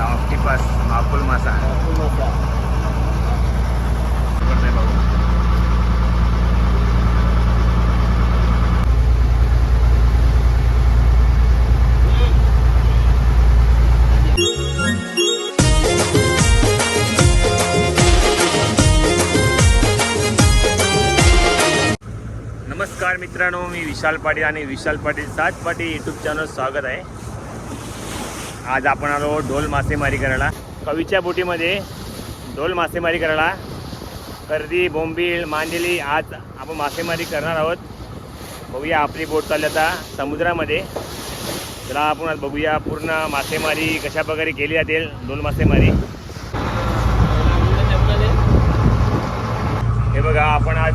ऑक्टिपस माकुल मासा नमस्कार मित्रांनो, मी विशाल पाटील आणि विशाल पाटील 7 पाटील यूट्यूब चॅनल स्वागत आहे. आज आपण आलो ढोल मासेमारी करायला. कवीच्या बोटीमध्ये ढोल मासेमारी करायला. कर्दी, बोंबील, मांदेली आज आपण मासेमारी करणार आहोत. बघूया आपली बोट चालली आता समुद्रामध्ये. चला आपण आज बघूया पूर्ण मासेमारी कशा प्रकारे केली जाते. ढोल मासेमारी हे बघा, आपण आज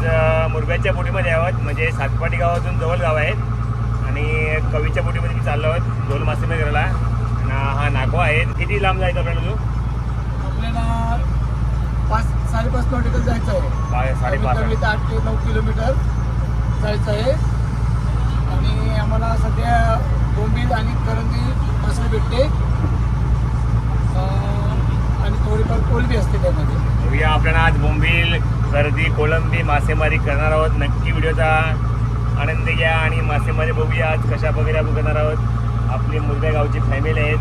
मुरब्याच्या बोटीमध्ये आहोत. म्हणजे सातपाटी गावातून जवळ गाव आहेत आणि कवीच्या बोटीमध्ये मी चाललो आहोत ढोल मासेमारी करायला. आणि हा नागवा आहे. किती लांब जायचं आपल्याला? आपल्याला 5-5.5 नॉटिकल जायचं आहे. 5.5 8 ते 9 किलोमीटर जायचं आहे. आणि आम्हाला सध्या बोंबील आणि करंदी मासे भेटते आणि थोडीफार कोलंबी असते त्यामध्ये. बघूया आपल्याला आज बोंबील, कर्दी, कोलंबी मासेमारी करणार आहोत. नक्की व्हिडिओचा आनंद घ्या आणि मासेमारी बघूया आज कशा प्रकारे आपण करणार आहोत. आपली मुरब्या गावची फॅमिली आहेत.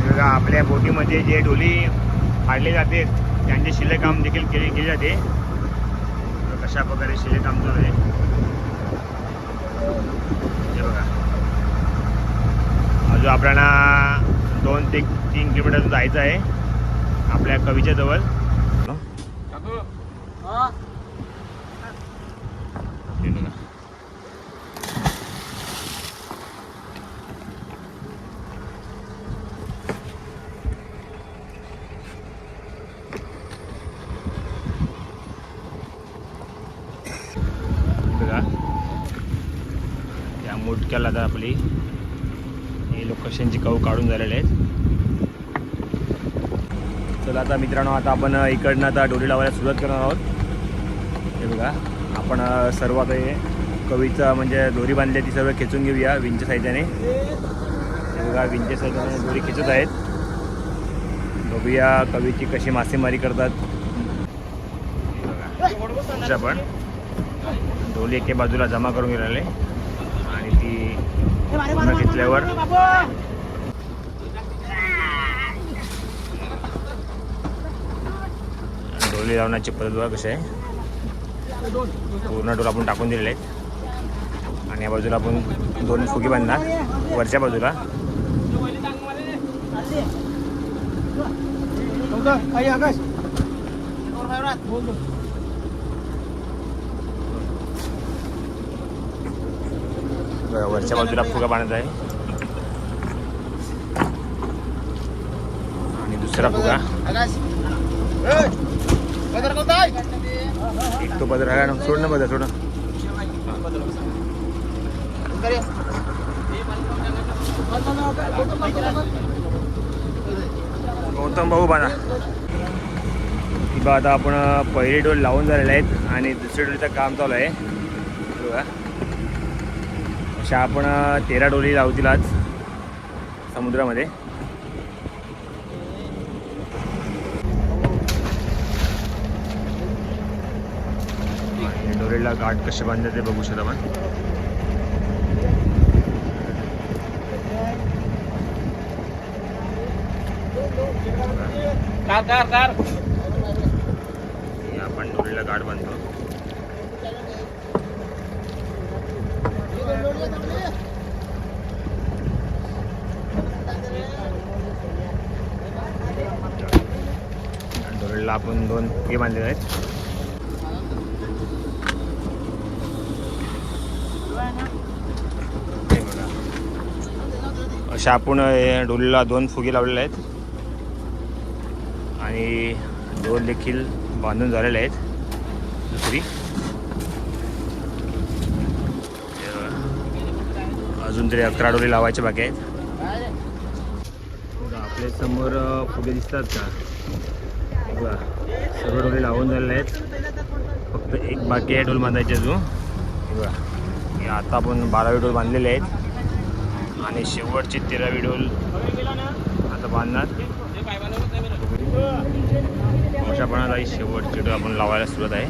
बघा, आपल्या बोटीमध्ये जे ढोली फाडले जाते त्यांचे शिलेकाम देखील केले जाते. कशा प्रकारे शिलेकाम चालू आहे हे बघा. अजून आपल्याला 2 ते 3 किलोमीटर जायचं आहे आपल्या कवीच्या जवळ. बघा, त्या मोठक्याला आता आपली हे लोकेशनची कव काढून झालेले आहेत. चला आता मित्रांनो, आता आपण इकडनं आता डोरी लावायला सुरुवात करणार आहोत. हे बघा, आपण सर्वात हे कवीचा म्हणजे दोरी बांधली ती सर्व खेचून घेऊया विंचच्या साह्याने. हे बघा, विंचच्या साह्याने दोरी खेचत आहेत. बघूया कवीची कशी मासेमारी करतात. आपण डोली एके बाजूला जमा करून गेलेले आणि ती पूर्ण घेतल्यावर डोली लावण्याची पद्धत कशी आहे. पूर्ण डोल आपण टाकून दिलेले आहेत आणि या बाजूला आपण 2 फुगी बांधणार वरच्या बाजूला. वरच्या बाजूला फुगा बांधत आहे आणि दुसरा फुगा एक तो बदल आहे. सोड ना बदल, सोड ना. गौतम भाऊ बांधा. आता आपण पहिले डोल लावून झालेले आहेत आणि दुसऱ्या डोलीचं काम चालू आहे. बघा, अशा आपण 13 डोली लावतील आज समुद्रामध्ये. डोरीला गाठ कसे बांधले ते बघू शकता आपण. आपण डोरीला गाठ बांधतो. डोरीला आपण 2 फुगे बांधलेले आहेत. अशा आपण डोलीला 2 फुगे लावलेले आहेत आणि डोल देखील बांधून झालेले आहेत. दुसरी अजून तरी 11 डोली लावायचे बाकी आहेत. आपल्या समोर फुगे दिसतात का? बघा सर्व डोले लावून झालेले आहेत. फक्त एक बाकी आहे डोल बांधायचे अजून. बघा हे आता आपण 12वी डोल बांधलेले आहेत आणि शेवटची 13वी डोल आता बांधणार. मोठ्यापणाला ही शेवटची डोल आपण लावायला सुरुवात आहे.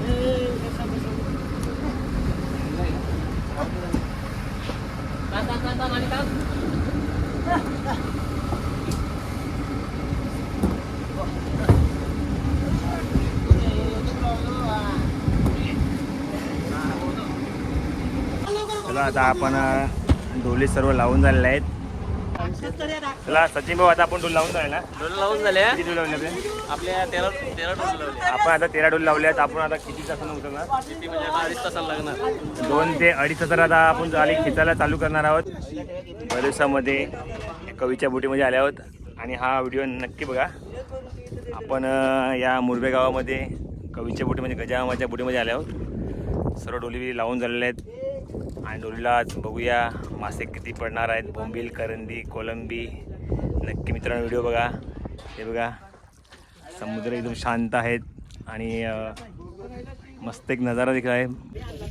चला आता आपण डोले सर्व लावून झालेले आहेत. चला सचिन भाऊ आता आपण डोल लावून झाले ना. डोल लावून झाले. किती डोल लावले आपले? आपल्या 13 डोल लावले. आपण आता 13 डोल लावले आहेत. आपण आता किती तासानं उतरणार? किती म्हणजे 2.5 तासाला लागणार. 2 ते 2.5 तासात आता आपण आली खेचायला चालू करणार आहोत. बरेचसामध्ये कवीच्या बोटीमध्ये आले आहोत आणि हा व्हिडिओ नक्की बघा. आपण या मुरबे गावामध्ये कवीच्या बोटीमध्ये गजामाच्या बोटीमध्ये आले आहोत. सर्व डोली लावून झालेले आहेत आणि डोलीला आज बघूया मासे किती पडणार आहेत. बोंबील, करंदी, कोलंबी. नक्की मित्रांनो व्हिडिओ बघा. हे बघा समुद्र एकदम शांत आहेत आणि मस्त एक नजारा दिसत आहे.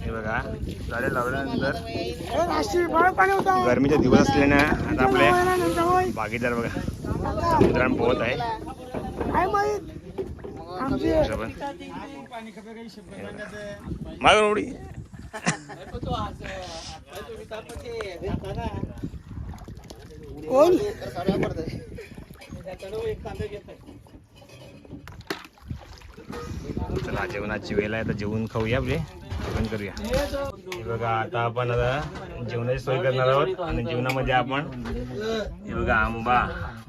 हे बघा झाडे लावल्यानंतर गरमीचे दिवस असल्याने आता आपले भागीदार बघा समुद्रात पोहत आहे. मागून उडी कोण चला जेवणाची वेळ आहे तर जेवण खाऊया. आपले जेवण करूया. हे बघा आता आपण आता जेवणाची सोय करणार आहोत आणि जेवणामध्ये आपण हे बघा आंबा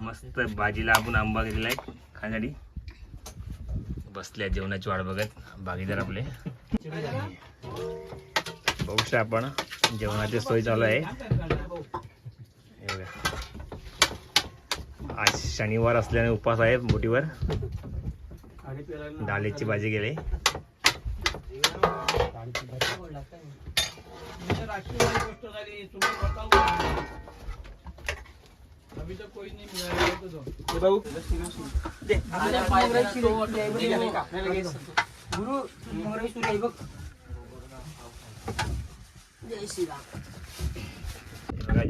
मस्त भाजीला आपण आंबा घेतलेला आहे खाण्यासाठी. बसल्या जेवणाची वाट बघत भागीदार आपले. बघू शकता आपण जेवणाची सोय चालू आहे. हे बघा आज शनिवार असल्याने उपवास आहे बोटीवर. डाळीची भाजी गेले.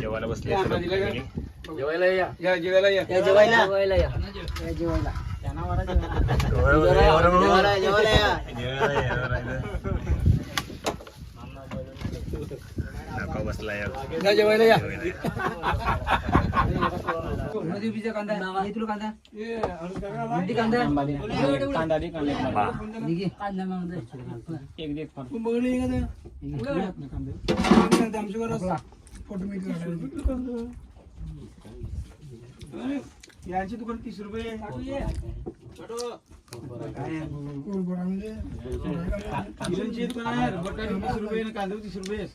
जेवायला बसले. जेवायला या. जेवायला या. जेवायला या. नको बसला जेवायला या. यांची दुकान 30 रुपये.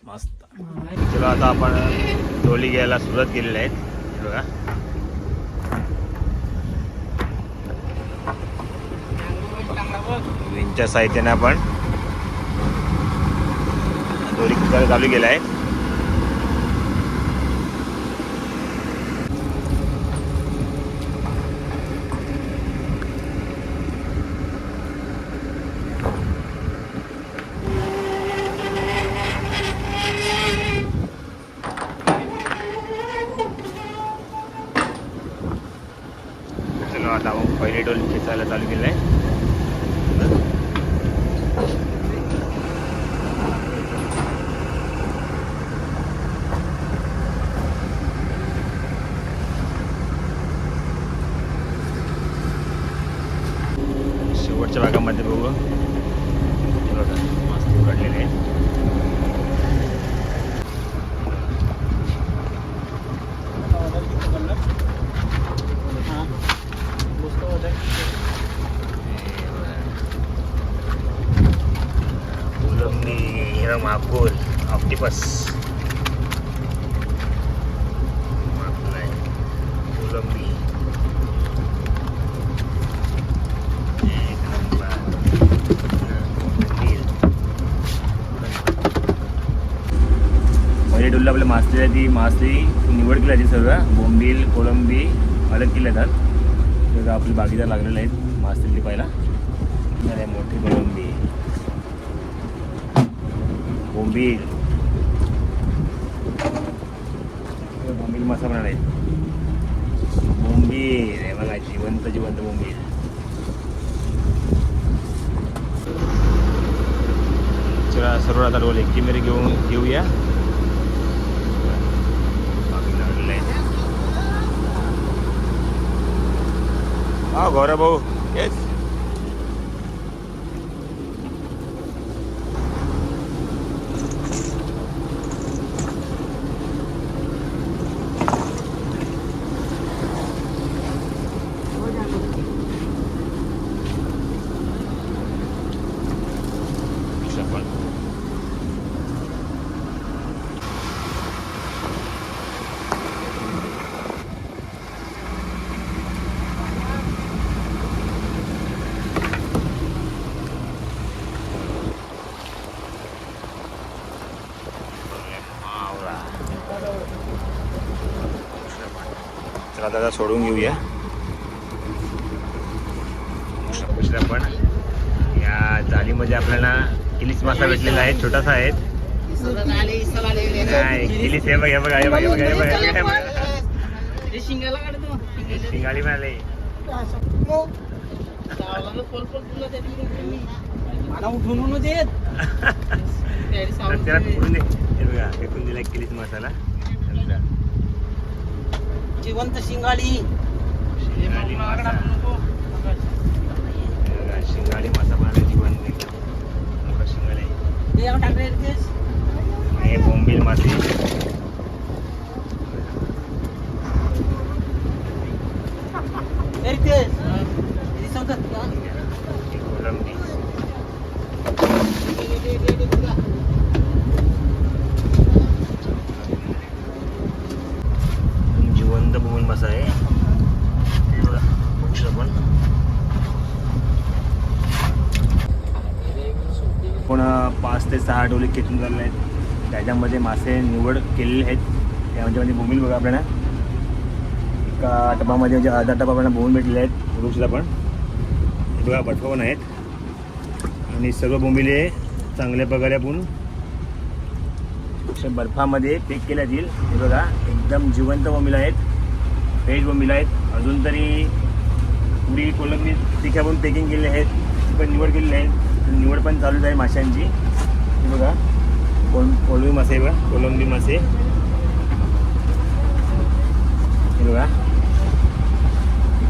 मस्त. चला आता आपण डोली घ्यायला सुरुवात केलेली आहे. बघा विंच्या साहित्याने आपण डोली खिचायला चालू केला आहे. आता आपण पहिले डोल खेचायला चालू केलं आहे. शेवटच्या भागामध्ये बघू. बघा मस्त काढलेले आहे. मागोल ऑक्टिपस कोलंबी पहिले डुल्ला आपल्या मासळी ती मासळी निवड केली जाते. सर्व बोंबील कोलंबी अलग केल्या जातात. आपले बागीदार लागलेले आहेत मासळी पाहिला. अरे मोठी कोलंबी, बोंबील, बोंबील मसा पण आहे. बोंबील हे बघा, जिवंत जिवंत बोंबील. चला सर्व आता रोल एक मेरे घेऊया. हा गौरव भाऊ, येस. चला दादा सोडून घेऊया. पण या जाळीमध्ये आपल्याला इलिस मासा भेटलेला आहे, छोटासा आहे. नाही इलिस हे बघ, हे बघ, हे बघ, हे बघ, हे बघ, हे बघ. शिंगाडी मिळाले. त्याला फेकून दे. हे बघा, फेकून दिला इलिस मसाला. जिवंत शिंगाडी. शिंगाडी मासा, शिंगाडी मासा पण आले जिवंत एकदम. मोठा शिंगाडी. हे बोंबील मासे. कोलंबी. जिवंत बोंबील मासा आहे. हे बघा, पण आपण 5 ते 6 डोले खेचून झालेले आहेत. त्याच्यामध्ये मासे निवड केलेले आहेत. त्यामध्ये बोंबील बघा आपल्याला एका टबामध्ये, म्हणजे अर्धा टबा आपल्याला बोंबील भेटलेले आहेत. रुचला पण हे बघा, बटवा पण आहेत. आणि सर्व बोंबिले चांगल्या प्रकारे आपण बर्फामध्ये पॅक केल्या जाईल. हे बघा, एकदम जिवंत बोंबील आहेत, फ्रेश बोंबील आहेत. अजून तरी पुरी कोलंबी तिथे आपण पॅकिंग केलेली आहेत, ती पण निवड केलेली आहे. निवड पण चालूच आहे माशांची. हे बघा, कोलंबी मासे, बघा कोलंबी मासे. हे बघा,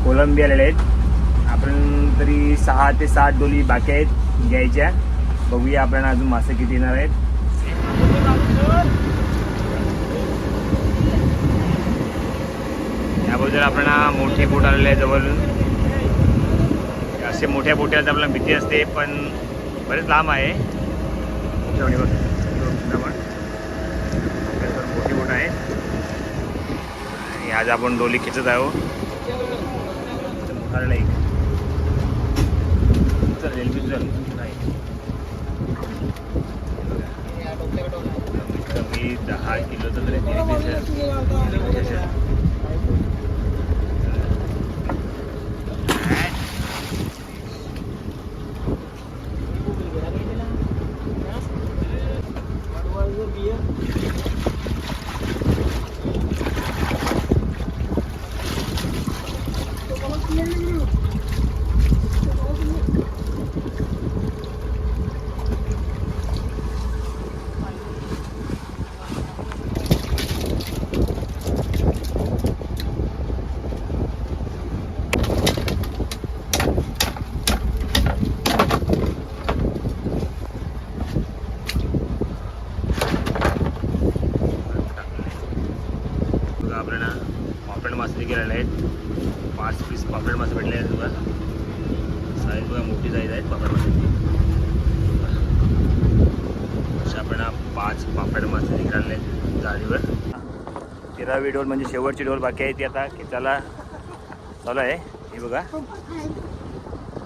कोलंबी आलेले आहेत. आपण तरी 6 ते 7 डोली बाकी आहेत घ्यायच्या. बघूया आपल्याला अजून मासे किती येणार आहेत. याबद्दल आपल्याला मोठे बोट आलेले आहे जवळून. असे मोठ्या बोट्यात आपल्याला भीती असते, पण बरेच लांब आहे. मोठी बोट आहे. आज आपण डोली खेचत आहोत. कमी 10 किलोचं तरी आपल्याला पापड मासे गेलेले आहेत. 5 पीस पापड मासे भेटले आहेत. बघा साईज बघा, मोठी साईज आहेत पापड माशाची. अशा आपल्याला 5 पापड मासे निघाले आहेत जाळीवर. 13वी डोल म्हणजे शेवटची डोल बाकी आहे, ती आता खेचायला चालू आहे. हे बघा,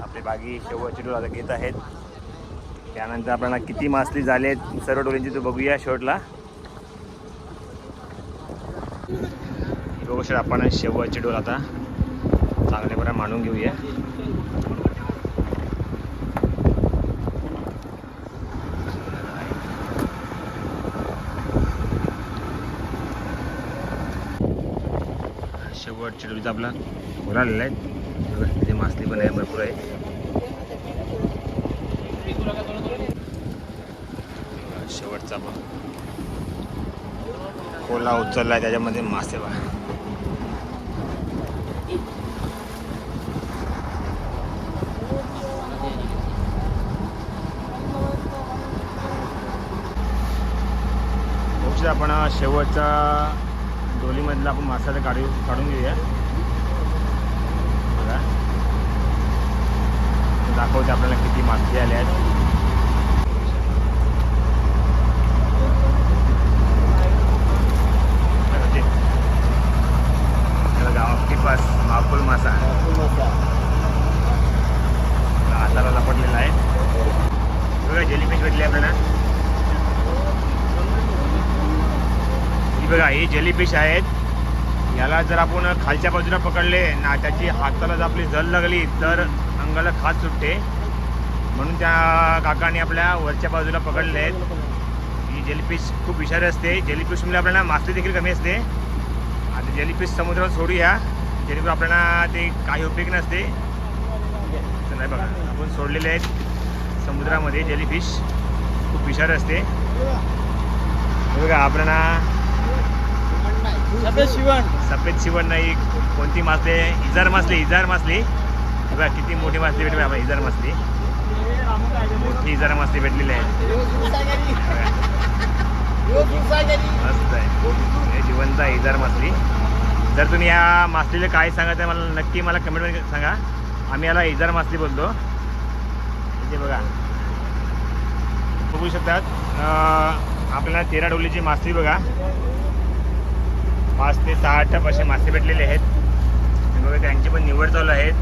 आपले बागी शेवटची डोल आता घेत आहेत. त्यानंतर आपल्याला किती मासली झाले आहेत सर्व डोळ्यांची तो बघूया शेवटला. बघू शकता आपण शेवटची डोल आता चांगल्या प्रकारे मांडून घेऊया. टोळीचा आपला खोला आलेला आहे बघा. तिथे मासली पण आहे, भरपूर आहे. शेवटचा पण खोला उचलला आहे, त्याच्यामध्ये मासे बघा. आपण शेवटच्या डोलीमधला आपण मासा काढून घेऊया बघा. दाखवते आपल्याला किती मासे आले आहेत. ऑक्टोपस माकुल मासा हाताला लपटलेला आहे बघा. जेलीफिश भेटली आपल्याला. ही बघा, ही जेलीफिश आहेत. याला जर आपण खालच्या बाजूला पकडले ना, त्याची हाताला जर आपली झल लागली तर अंगाला खाज सुटते. म्हणून त्या काकाने आपल्या वरच्या बाजूला पकडले आहेत. ही जेलीफिश खूप विषारी असते. जेलीफिशमुळे आपल्याला मासली देखील कमी असते. आता जेलीफिश समुद्रात सोडूया, जेणेकरून आपल्याला ते काही उपयोग नसते. नाही बघा, आपण सोडलेले आहेत समुद्रामध्ये. जेलीफिश खूप विषारी असते बघा. आपल्याला सफेद शिवण नाही, कोणती मासली, इजार मासली बघा. किती मोठी मासली भेटली आपल्याला. इजार मासली, मोठी इजार मासली भेटलेली आहे. मस्त आहे, हे जिवंत आहे इजार मासली. जर तुम्ही या मासलीला काय सांगत आहे मला नक्की मला कमेंटमध्ये सांगा. आम्ही याला इजार मासली बोलतो. इथे बघा बघू शकतात आपल्याला 13 डोलीची मासली बघा. 5 ते 6 टप असे मासे भेटलेले आहेत बघा. त्यांची पण निवड चालू आहेत.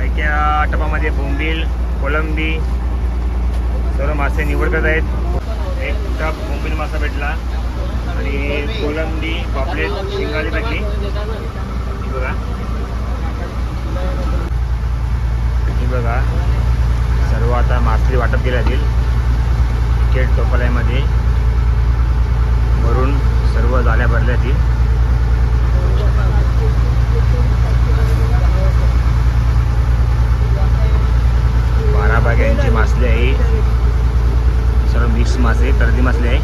एका टपामध्ये बोंबील, कोलंबी सर्व मासे निवड करत आहेत. एक टप बोंबील मासा भेटला आणि कोलंबी, पापलेट, शिंगाली भेटली. ही बघा, ही बघा. सर्व आता मासली वाटप केल्या जातील. क्रिकेट टोपल्यामध्ये भरून सर्व जाळ्या भरल्या जातील. 12 बाग्यांची मासली आहे. सर्व मिक्स मासे, कर्दी मासली आहे.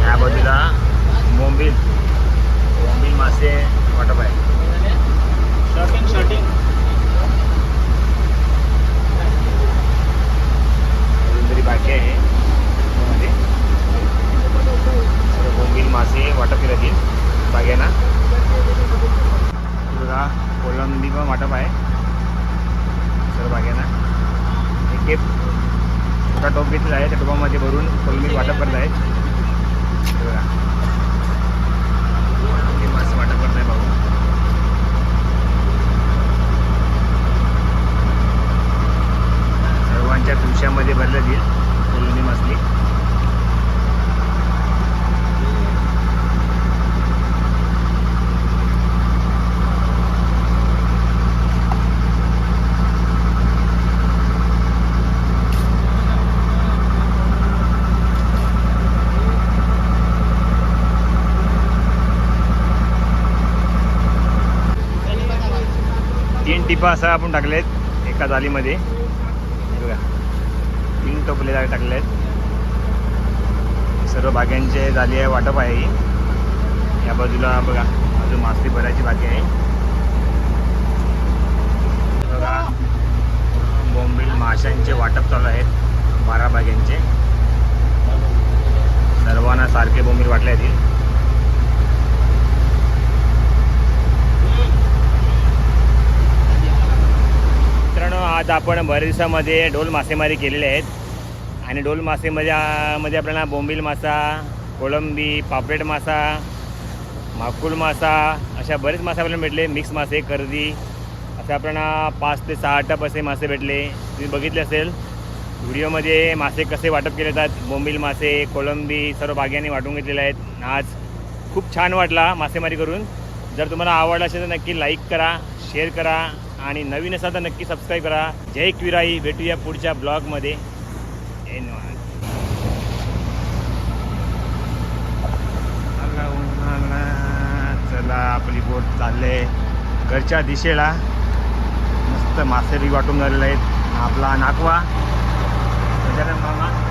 या बाजूला बोंबील मासे वाटप आहे. शॉटिंग अजून तरी बाकी आहे. सर्व बोंबील मासे वाटप केले जातील बागेना. बघा, कोलंबी पण वाटप आहे सर्व बागेना. एक छोटा टोप घेतलेला आहे, त्या टोपामध्ये भरून कोलंबी वाटप करत आहेत. बघा, कोलंबी मासे वाटप करत आहे भाऊ. सर्वांच्या तुमच्यामध्ये भरल्या जाईल कोलंबी मासली. तीन टिपा असं आपण टाकलेत एका जालीमध्ये बघा. 3 टोपले टाकले आहेत. सर्व बाग्यांचे जाली आहे, वाटप आहे. या बाजूला बघा अजून मासली भरायची बाकी आहे बघा. बोंबील माशांचे वाटप चालू आहेत 12 बाग्यांचे. सर्वांना सारखे बोंबील वाटले जातील. आज आपण बऱ्याच दिवसामध्ये डोल मासेमारी केलेली आहेत आणि डोल मासेमध्ये आपल्याला बोंबील मासा, कोळंबी, पापलेट मासा, माकुल मासा अशा बरेच मासे आपल्याला भेटले. मिक्स मासे, कर्दी असे आपल्याला 5 ते 6 टप असे मासे भेटले. तुम्ही बघितले असेल व्हिडिओमध्ये मासे कसे वाटप केले जातात. बोंबील मासे, कोळंबी सर्व बाग्यांनी वाटून घेतलेले आहेत. आज खूप छान वाटला मासेमारी करून. जर तुम्हाला आवडला असेल तर नक्की लाईक करा, शेअर करा आणि नवीन असा तर नक्की सबस्क्राईब करा. जय क्विराई. भेटूया पुढच्या ब्लॉगमध्ये. चला आपली बोट चालले घरच्या दिशेला. मस्त मासेरी वाटून झालेले आहेत. आपला नाकवा गजानन मामा